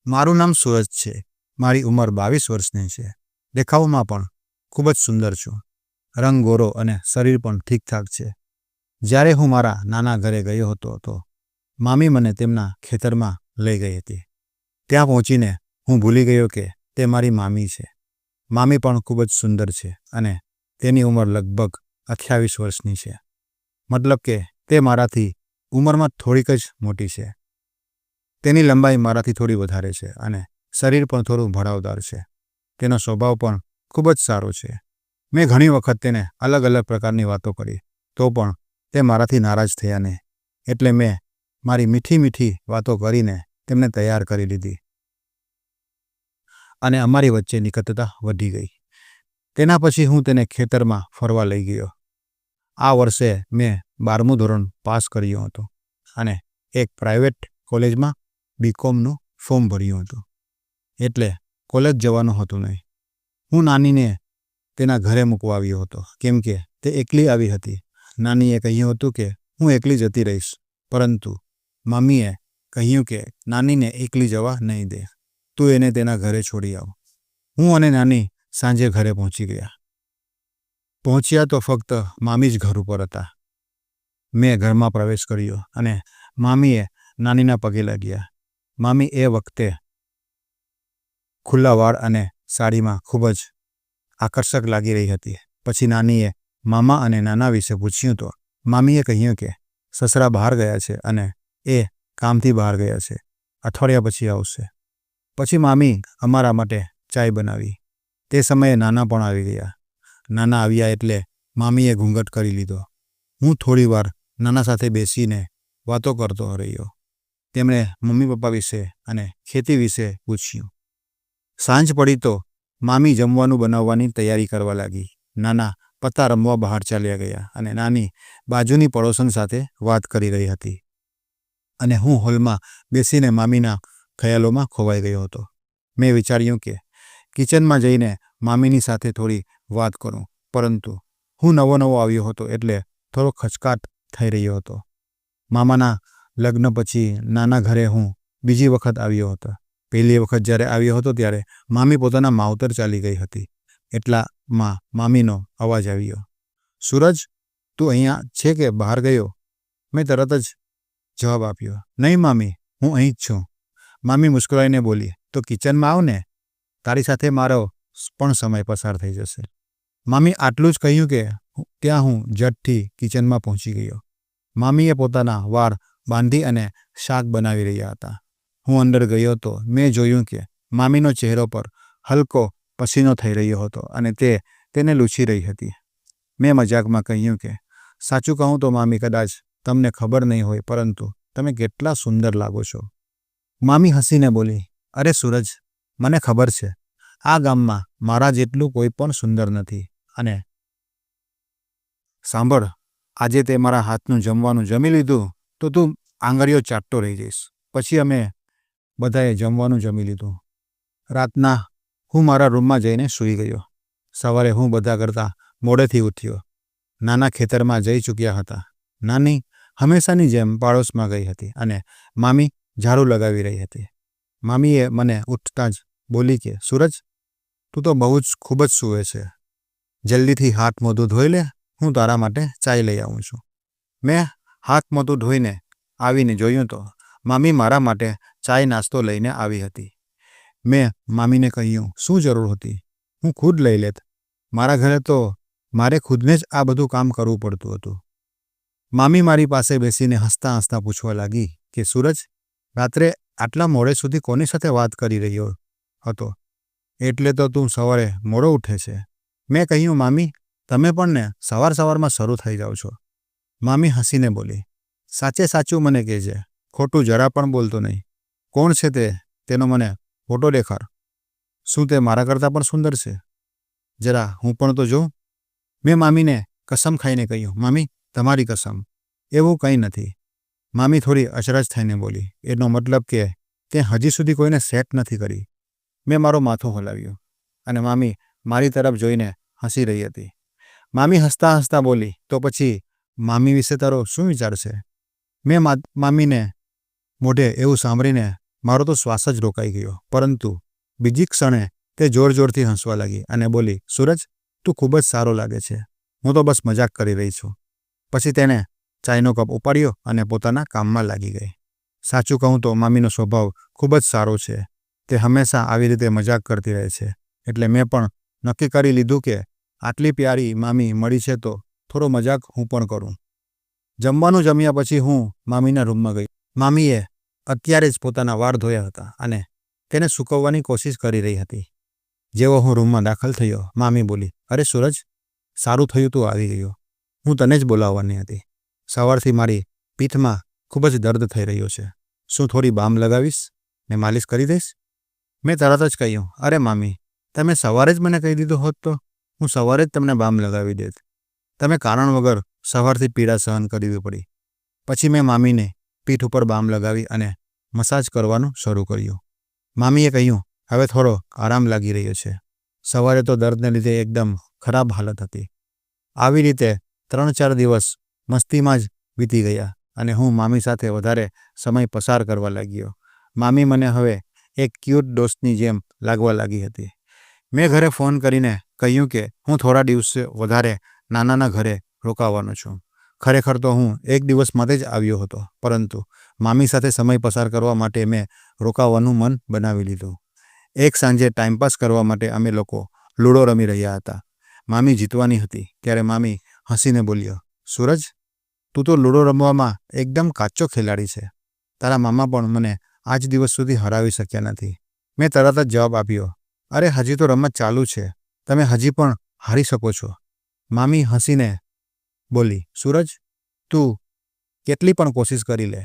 મારું નામ સૂરજ છે. મારી ઉંમર 22 વર્ષની છે. દેખાવમાં પણ ખૂબ જ સુંદર છું. રંગ ગોરો અને શરીર પણ ઠીકઠાક છે. જ્યારે હું મારા નાના ઘરે ગયો હતો તો મામી મને તેમના ખેતરમાં લઈ ગઈ હતી. ત્યાં પહોંચીને હું ભૂલી ગયો કે તે મારી મામી છે. મામી પણ ખૂબ જ સુંદર છે અને તેની ઉંમર લગભગ 28 વર્ષની છે. મતલબ કે તે મારાથી ઉંમરમાં થોડીક જ મોટી છે. તેની લંબાઈ મારાથી થોડી વધારે છે અને શરીર પણ થોડું ભરાવદાર છે. તેનો સ્વભાવ પણ ખૂબ જ સારો છે. મેં ઘણી વખત તેને અલગ અલગ પ્રકારની વાતો કરી તો પણ તે મારાથી નારાજ થયા નહીં. એટલે મેં મારી મીઠી મીઠી વાતો કરીને તેમને તૈયાર કરી લીધી અને અમારી વચ્ચે નિકટતા વધી ગઈ. તેના પછી હું તેને ખેતરમાં ફરવા લઈ ગયો. આ વર્ષે મેં 12મું ધોરણ પાસ કર્યું હતું અને એક પ્રાઇવેટ કોલેજમાં બીકોમનું ફોર્મ ભર્યું હતું. એટલે કોલેજ જવાનું હતું નહીં. હું નાનીને તેના ઘરે મૂકવા આવ્યો હતો કેમ કે તે એકલી આવી હતી. નાનીએ કહ્યું હતું કે હું એકલી જતી રહીશ, પરંતુ મમ્મીએ કહ્યું કે નાનીને એકલી જવા નહીં દે, તું એને તેના ઘરે છોડી આવ. હું અને નાની સાંજે ઘરે પહોંચી ગયા. પહોંચ્યા તો ફક્ત મામી જ ઘર ઉપર હતા. મેં ઘરમાં પ્રવેશ કર્યો અને મામીએ નાનીના પગે લાગ્યા. મામી એ વખતે ખુલ્લા વાળ અને સાડીમાં ખૂબ જ આકર્ષક લાગી રહી હતી. પછી નાનીએ મામા અને નાના વિશે પૂછ્યું તો મામીએ કહ્યું કે સસરા બહાર ગયા છે અને એ કામથી બહાર ગયા છે, અઠવાડિયા પછી આવશે. પછી મામી અમારા માટે ચાય બનાવી. તે સમયે નાના પણ આવી ગયા. નાના આવ્યા એટલે મામીએ ઘૂંઘટ કરી લીધો. હું થોડી વાર નાના સાથે બેસીને વાતો કરતો રહ્યો. તેમણે મમ્મી પપ્પા વિશે અને ખેતી વિશે પૂછ્યું. સાંજ પડી તો મામી જમવાનું બનાવવાની તૈયારી કરવા લાગી. નાના પત્તા રમવા બહાર ચાલ્યા ગયા અને નાની બાજુની પડોશન સાથે વાત કરી રહી હતી અને હું હોલમાં બેસીને મામીના ખ્યાલોમાં ખોવાઈ ગયો હતો. મેં વિચાર્યું કે કિચનમાં જઈને મામીની સાથે થોડી વાત કરું, પરંતુ હું નવો આવ્યો હતો એટલે થોડો ખચકાટ થઈ રહ્યો હતો. મામાના લગ્ન પછી નાના ઘરે હું બીજી વખત આવ્યો હતો. પહેલી વખત જ્યારે આવ્યો હતો ત્યારે મામી પોતાના માવતર ચાલી ગઈ હતી. એટલામાં મામીનો અવાજ આવ્યો, સૂરજ, તું અહીંયા છે કે બહાર ગયો? મેં તરત જ જવાબ આપ્યો, નહીં મામી, હું અહીં જ છું. મામી મુસ્કરાઈને બોલી, તો કિચનમાં આવ ને, તારી સાથે મારો પણ સમય પસાર થઈ જશે. મામી આટલું જ કહ્યું કે ત્યાં હું ઝટથી કિચનમાં પહોંચી ગયો. મામીએ પોતાના વાળ બાંધી અને શાક બનાવી રહ્યા હતા. હું અંદર ગયો તો મેં જોયું કે મામીનો ચહેરો પર હલકો પસીનો થઈ રહ્યો હતો અને તે તેને લૂછી રહી હતી. મેં મજાકમાં કહ્યું કે સાચું કહું તો મામી, કદાચ તમને ખબર નહીં હોય, પરંતુ તમે કેટલા સુંદર લાગો છો. મામી હસીને બોલી, અરે સૂરજ, મને ખબર છે આ ગામમાં મારા જેટલું કોઈ પણ સુંદર નથી. અને સાંભળ, આજે તે મારા હાથનું જમવાનું જમી લીધું તો તું આંગળીઓ ચાટતો રહી જઈશ. પછી અમે બધાએ જમવાનું જમી લીધું. રાતના હું મારા રૂમમાં જઈને સૂઈ ગયો. સવારે હું બધા કરતાં મોડેથી ઉઠ્યો. નાના ખેતરમાં જઈ ચૂક્યા હતા. નાની હંમેશાની જેમ પાડોશમાં ગઈ હતી અને મામી ઝાડુ લગાવી રહી હતી. મામીએ મને ઉઠતાં જ બોલી કે સૂરજ, તું તો બહુ જ ખૂબ જ સૂવે છે. જલ્દીથી હાથ મોઢું ધોઈ લે, હું તારા માટે ચાય લઈ આવું છું. મેં હાથ મોઢું ધોઈને આવીને જોયું તો મામી મારા માટે ચાય નાસ્તો લઈને આવી હતી. મેં મામીને કહ્યું, શું જરૂર હતી? હું ખુદ લઈ લેત. મારા ઘરે તો મારે ખુદને જ આ બધું કામ કરવું પડતું હતું. મામી મારી પાસે બેસીને હસતા હસતા પૂછવા લાગી કે સૂરજ, રાત્રે આટલા મોડે સુધી કોની સાથે વાત કરી રહ્યો હતો? એટલે તો તું સવારે મોડો ઉઠે છે. મેં કહ્યું, મામી, તમે પણ ને સવારમાં શરૂ થઈ જાઓ છો. મામી હસીને બોલી, સાચે સાચું મને કહેજે, ખોટું જરા પણ બોલતો નહીં. કોણ છે તે? તેનો મને ફોટો દેખાડ. શું તે મારા કરતાં પણ સુંદર છે? જરા હું પણ તો જોઉં. મેં મામીને કસમ ખાઈને કહ્યું, મામી, તમારી કસમ, એવું કંઈ નથી. મામી થોડી અચરજ થઈને બોલી, એનો મતલબ કે તે હજી સુધી કોઈને સેટ નથી કરી. મેં મારો માથું હલાવ્યું અને મામી મારી તરફ જોઈને હસી રહી હતી. મામી હસતા હસતા બોલી, તો પછી મામી વિશે તારો શું વિચાર છે? મેં મામીને મોઢે એવું સાંભળીને મારો તો શ્વાસ જ રોકાઈ ગયો. પરંતુ બીજી ક્ષણે તે જોરથી હસવા લાગી અને બોલી, સૂરજ, તું ખૂબ જ સારો લાગે છે. હું તો બસ મજાક કરી રહી છું. પછી તેણે ચાયનો કપ ઉપાડ્યો અને પોતાના કામમાં લાગી ગઈ. સાચું કહું તો મામીનો સ્વભાવ ખૂબ જ સારો છે. તે હંમેશા આવી રીતે મજાક કરતી રહે છે. એટલે મેં પણ નક્કી કરી લીધું કે આટલી પ્યારી મામી મળી છે તો થોડો મજાક હું પણ કરું. જમવાનું જમ્યા પછી હું મામીના રૂમમાં ગઈ. મામીએ અત્યારે જ પોતાના વાળ ધોયા હતા અને તેને સૂકવવાની કોશિશ કરી રહી હતી. જેવો હું રૂમમાં દાખલ થયો, મામી બોલી, અરે સૂરજ, સારું થયું તું આવી ગયો. હું તને જ બોલાવવાની હતી. સવારથી મારી પીઠમાં ખૂબ જ દર્દ થઈ રહ્યો છે. શું થોડી બામ લગાવીશ ને માલિશ કરી દઈશ? મેં તરત જ કહ્યું, અરે મામી, તમે સવારે જ મને કહી દીધું હોત તો હું સવારે જ તમને બામ લગાવી દેત. તમે કારણ વગર સવારથી પીડા સહન કરવી પડી. પછી મેં મામીને પીઠ ઉપર બામ લગાવી અને મસાજ કરવાનું શરૂ કર્યું. મામીએ કહ્યું, હવે થોડો આરામ લાગી રહ્યો છે. સવારે તો દર્દને લીધે એકદમ ખરાબ હાલત હતી. આવી રીતે 3-4 દિવસ મસ્તીમાં જ વીતી ગયા અને હું મામી સાથે વધારે સમય પસાર કરવા લાગ્યો. મામી મને હવે એક ક્યુટ દોસ્તની જેમ લાગવા લાગી હતી. મેં ઘરે ફોન કરીને કહ્યું કે હું થોડા દિવસે વધારે નાનાના ઘરે રોકાવાનો છું. ખરેખર તો હું 1 દિવસ માટે જ આવ્યો હતો, પરંતુ મામી સાથે સમય પસાર કરવા માટે મેં રોકાવાનું મન બનાવી લીધું. એક સાંજે ટાઈમપાસ કરવા માટે અમે લોકો લૂડો રમી રહ્યા હતા. મામી જીતવાની હતી ત્યારે મામી હસીને બોલ્યો, સૂરજ, તું તો લૂડો રમવામાં એકદમ કાચો ખેલાડી છે. તારા મામા પણ મને આજ દિવસ સુધી હરાવી શક્યા નથી. મેં તરત જ જવાબ આપ્યો, અરે હજી તો રમત ચાલુ છે. તમે હજી પણ હારી શકો છો. મામી હસીને બોલી, સૂરજ, તું કેટલી પણ કોશિશ કરી લે,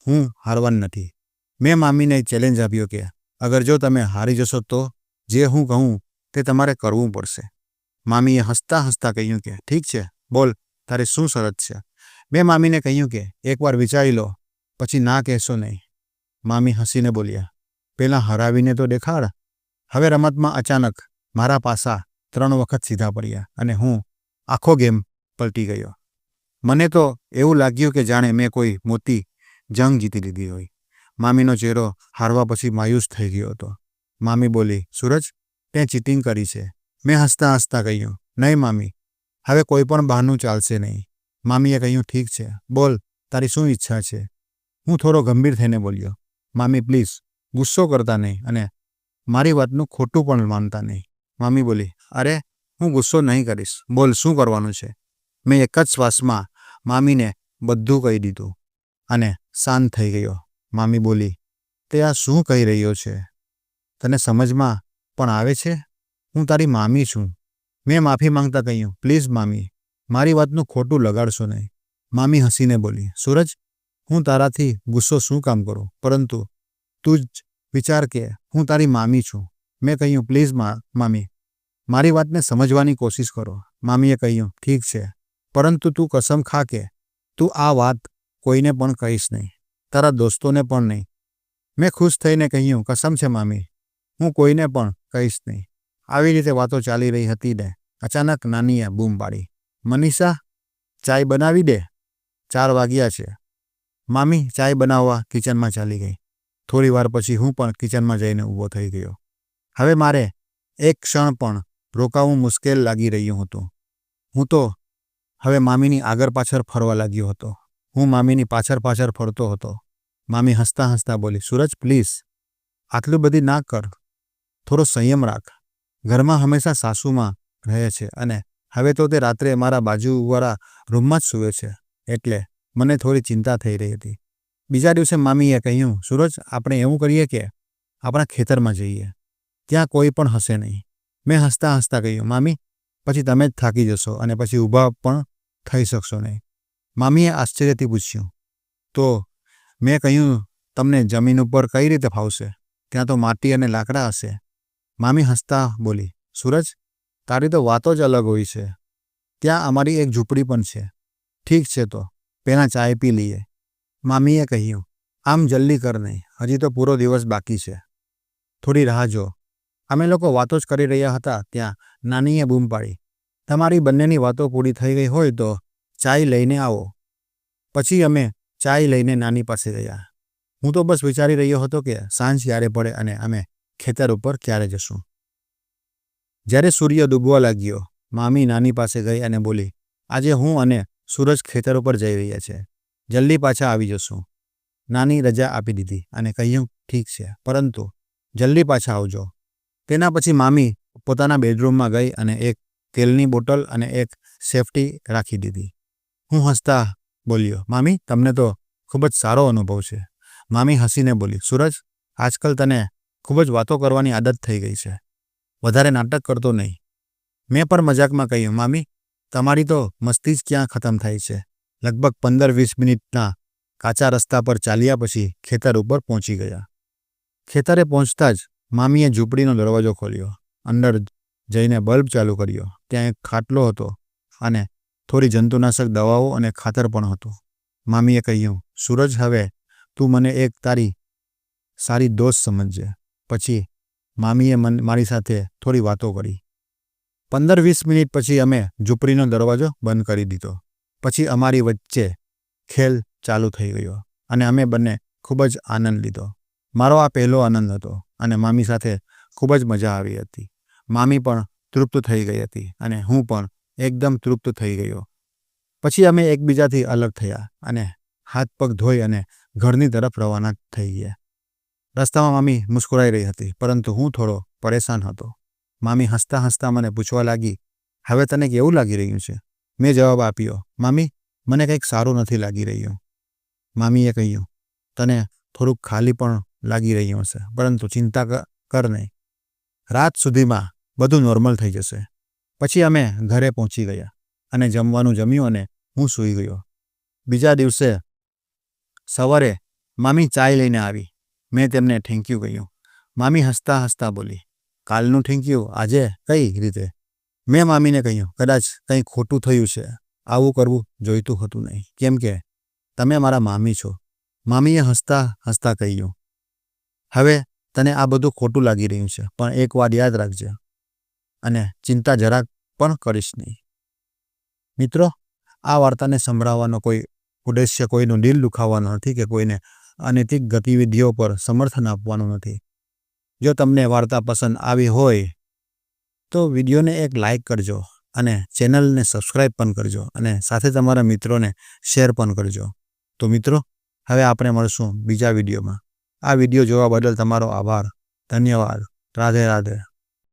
હું હારવાની નથી. મેં મામીને ચેલેન્જ આપ્યો કે અગર જો તમે હારી જશો તો જે હું કહું તે તમારે કરવું પડશે. મામીએ હસતા હસતા કહ્યું કે ઠીક છે, બોલ, તારી શું શરત છે? મેં મામીને કહ્યું કે એકવાર વિચારી લો, પછી ના કહેશો નહીં. મામી હસીને બોલ્યા, પહેલાં હરાવીને તો દેખાડ. હવે રમતમાં અચાનક મારા પાસા 3 વખત સીધા પડ્યા અને હું આખો ગેમ પલટી ગયો. મને તો એવું લાગ્યું કે જાણે મેં કોઈ મોટી જંગ જીતી લીધી હોય. મામીનો ચહેરો હારવા પછી માયુસ થઈ ગયો હતો. મામી બોલી, સૂરજ, તે ચીટિંગ કરી છે. મેં હસતા હસતા કહ્યું, નહીં મામી, હવે કોઈ પણ બહાનું ચાલશે નહીં. મામીએ કહ્યું, ઠીક છે, બોલ, તારી શું ઈચ્છા છે? હું થોડો ગંભીર થઈને બોલ્યો, મામી પ્લીઝ ગુસ્સો કરતા નહીં અને મારી વાતનું ખોટું પણ માનતા નહીં. મામી બોલી, અરે હું ગુસ્સો નહીં કરીશ, બોલ શું કરવાનું છે? મેં એક જ શ્વાસમાં મામીને બધું કહી દીધું અને શાંત થઈ ગયો. મામી બોલી, તે આ શું કહી રહ્યો છે? તને સમજમાં પણ આવે છે? હું તારી મામી છું. મેં માફી માંગતા કહ્યું, પ્લીઝ મામી, મારી વાતનું ખોટું લગાડશો નહીં. મામી હસીને બોલી, સૂરજ, હું તારાથી ગુસ્સો શું કામ કરું, પરંતુ તું જ વિચાર કે હું તારી મામી છું. મેં કહ્યું, પ્લીઝ મામી, મારી વાતને સમજવાની કોશિશ કરો. મામીએ કહ્યું, ઠીક છે, પરંતુ તું કસમ ખા કે તું આ વાત કોઈને પણ કહીશ નહીં, તારા દોસ્તોને પણ નહીં. મેં ખુશ થઈને કહ્યું, કસમ છે મામી, હું કોઈને પણ કહીશ નહીં. આવી રીતે વાતો ચાલી રહી હતી ને અચાનક નાનીએ બૂમ પાડી, મનીષા, ચાય બનાવી દે, 4 વાગ્યા છે. મામી ચાય બનાવવા કિચનમાં ચાલી ગઈ. થોડી વાર પછી હું પણ કિચનમાં જઈને ઊભો થઈ ગયો. હવે મારે એક ક્ષણ પણ રોકાવું મુશ્કેલ લાગી રહ્યું હતું. હું તો હવે મામીની આગળ પાછળ ફરવા લાગ્યો હતો. હું મામીની પાછળ ફરતો હતો. મામી હસતા હસતા બોલી, સૂરજ પ્લીઝ, આટલું બધી ના કર, થોડો સંયમ રાખ. ઘરમાં હંમેશા સાસુમાં રહે છે અને હવે તો તે રાત્રે મારા બાજુવાળા રૂમમાં જ સૂવે છે, એટલે મને થોડી ચિંતા થઈ રહી હતી. બીજા દિવસે મામીએ કહ્યું, સૂરજ, આપણે એવું કરીએ કે આપણા ખેતરમાં જઈએ, ત્યાં કોઈ પણ હશે નહીં. મેં હસતા હસતા કહ્યું, મામી, પછી તમે જ થાકી જશો અને પછી ઊભા પણ થઈ શકશો નહીં. મામીએ આશ્ચર્યથી પૂછ્યું, તો મેં કહ્યું, તમને જમીન ઉપર કઈ રીતે ફાવશે? ત્યાં તો માટી અને લાકડા હશે. મામી હસતા બોલી, સૂરજ, તારી તો વાતો જ અલગ હોય છે. ત્યાં અમારી એક ઝૂંપડી પણ છે. ઠીક છે, તો પહેલાં ચાય પી લઈએ. મામીએ કહ્યું, આમ જલ્દી કર નહીં, હજી તો પૂરો દિવસ બાકી છે, થોડી રાહ જો. અમે લોકો વાતો જ કરી રહ્યા હતા ત્યાં નાનીએ બૂમ પાડી, તમારી બંનેની વાતો પૂરી થઈ ગઈ હોય તો ચાય લઈને આવો. પછી અમે ચાય લઈને નાની પાસે ગયા. હું તો બસ વિચારી રહ્યો હતો કે સાંજ ક્યારે પડે અને અમે ખેતર ઉપર ક્યારે જશું. જ્યારે સૂર્ય ડૂબવા લાગ્યો, મામી નાની પાસે ગઈ અને બોલી, આજે હું અને સૂરજ ખેતર ઉપર જઈ રહ્યા છે. જલ્દી પાછા આવી જશું. નાની રજા આપી દીધી અને કહ્યું, ઠીક છે, પરંતુ જલ્દી પાછા આવજો. તેના પછી મામી પોતાના બેડરૂમમાં ગઈ અને એક તેલની બોટલ અને એક સેફટી રાખી દીધી. હું હસતા બોલ્યો, મામી, તમને તો ખૂબ જ સારો અનુભવ છે. મામી હસીને બોલી, સૂરજ, આજકાલ તને ખૂબ જ વાતો કરવાની આદત થઈ ગઈ છે. વધારે નાટક કરતો નહીં. મેં પણ મજાકમાં કહ્યું, મામી, તમારી તો મસ્તી જ ક્યાં ખતમ થાય છે. લગભગ 15-20 મિનિટના કાચા રસ્તા પર ચાલ્યા પછી ખેતર ઉપર પહોંચી ગયા. ખેતરે પહોંચતા જ મામીએ ઝૂંપડીનો દરવાજો ખોલ્યો. અંદર જઈને બલ્બ ચાલુ કર્યો. ત્યાં એક ખાટલો હતો અને થોડી જંતુનાશક દવાઓ અને ખાતર પણ હતું. મામીએ કહ્યું, સૂરજ, હવે તું મને એક તારી સારી દોસ્ત સમજજે. પછી મામીએ મારી સાથે થોડી વાતો કરી. 15-20 મિનિટ પછી અમે ઝૂંપડીનો દરવાજો બંધ કરી દીધો. પછી અમારી વચ્ચે ખેલ ચાલુ થઈ ગયો અને અમે બંને ખૂબ જ આનંદ લીધો. મારો આ પહેલો આનંદ હતો અને મામી સાથે ખૂબ જ મજા આવી હતી. મામી પણ તૃપ્ત થઈ ગઈ હતી અને હું પણ એકદમ તૃપ્ત થઈ ગયો. પછી અમે એકબીજાથી અલગ થયા અને હાથ પગ ધોઈ અને ઘરની તરફ રવાના થઈ ગયા. રસ્તામાં મામી મુસ્કુરાઈ રહી હતી, પરંતુ હું થોડો પરેશાન હતો. મામી હસતા હસતા મને પૂછવા લાગી, હવે તને કેવું લાગી રહ્યું છે? મેં જવાબ આપ્યો, મામી, મને કંઈક સારું નથી લાગી રહ્યું. મામીએ કહ્યું, તને થોડુંક ખાલી પણ લાગી રહ્યું હશે, પરંતુ ચિંતા કર નહીં. રાત સુધીમાં બધું નોર્મલ થઈ જશે. પછી અમે ઘરે પહોંચી ગયા અને જમવાનું જમ્યું અને હું સૂઈ ગયો. બીજા દિવસે સવારે મામી ચાય લઈને આવી. મેં તેમને થેન્ક યુ કહ્યું. મામી હસતા હસતા બોલી, કાલનું થેન્ક યુ આજે કઈ રીતે? મેં મામીને કહ્યું, કદાચ કંઈ ખોટું થયું છે. આવું કરવું જોઈતું હતું નહીં, કેમ કે તમે મારા મામી છો. મામીએ હસતા હસતા કહ્યું, હવે તને આ બધું ખોટું લાગી રહ્યું છે, પણ એક વાત યાદ રાખજે અને ચિંતા જરાક પણ કરીશ નહીં. મિત્રો, આ વાર્તાને સંભળાવવાનો કોઈ ઉદ્દેશ્ય કોઈનું દિલ દુખાવવાનો નથી કે કોઈને અનૈતિક ગતિવિધિઓ પર સમર્થન આપવાનું નથી. જો તમને વાર્તા પસંદ આવી હોય તો વિડીયોને એક લાઇક કરજો અને ચેનલને સબસ્ક્રાઈબ પણ કરજો અને સાથે તમારા મિત્રોને શેર પણ કરજો. તો મિત્રો, હવે આપણે મળશું બીજા વિડીયોમાં. આ વિડીયો જોવા બદલ તમારો આભાર. ધન્યવાદ. રાધે રાધે.